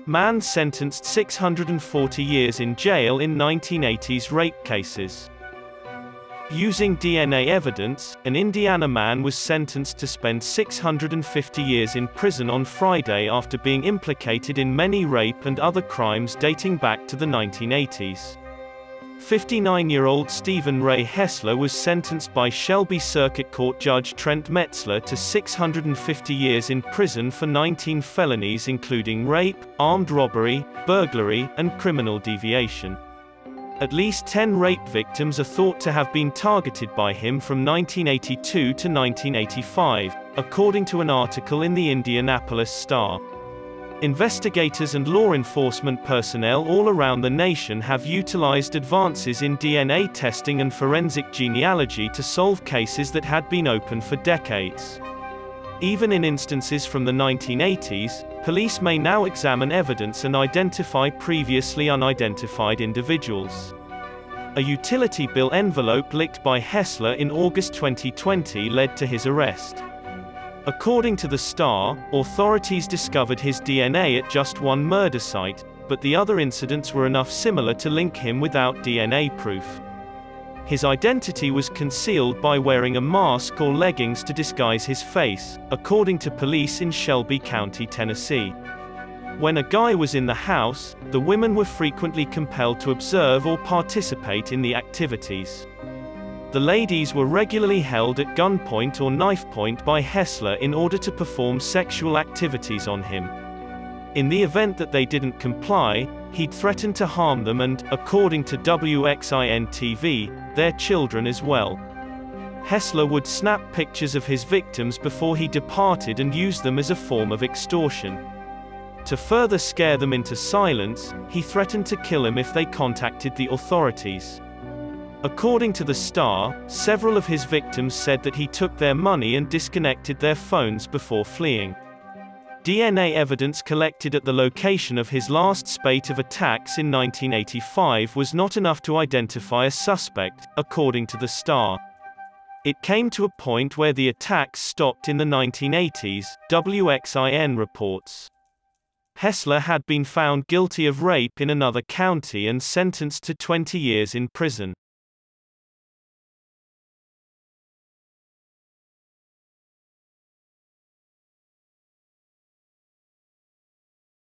Man sentenced 640 years in jail in 1980s rape cases. Using DNA evidence, an Indiana man was sentenced to spend 650 years in prison on Friday after being implicated in many rape and other crimes dating back to the 1980s. 59-year-old Steven Ray Hessler was sentenced by Shelby Circuit Court Judge Trent Metzler to 650 years in prison for 19 felonies including rape, armed robbery, burglary, and criminal deviation. At least 10 rape victims are thought to have been targeted by him from 1982 to 1985, according to an article in the Indianapolis Star. Investigators and law enforcement personnel all around the nation have utilized advances in DNA testing and forensic genealogy to solve cases that had been open for decades. Even in instances from the 1980s, police may now examine evidence and identify previously unidentified individuals. A utility bill envelope leaked by Hessler in August 2020 led to his arrest. According to the Star, authorities discovered his DNA at just one murder site, but the other incidents were enough similar to link him without DNA proof. His identity was concealed by wearing a mask or leggings to disguise his face, according to police in Shelby County, Tennessee. When a guy was in the house, the women were frequently compelled to observe or participate in the activities. The ladies were regularly held at gunpoint or knife point by Hessler in order to perform sexual activities on him. In the event that they didn't comply, he'd threaten to harm them and, according to WXIN-TV, their children as well. Hessler would snap pictures of his victims before he departed and use them as a form of extortion. To further scare them into silence, he threatened to kill them if they contacted the authorities. According to the Star, several of his victims said that he took their money and disconnected their phones before fleeing. DNA evidence collected at the location of his last spate of attacks in 1985 was not enough to identify a suspect, according to the Star. It came to a point where the attacks stopped in the 1980s, WXIN reports. Hessler had been found guilty of rape in another county and sentenced to 20 years in prison.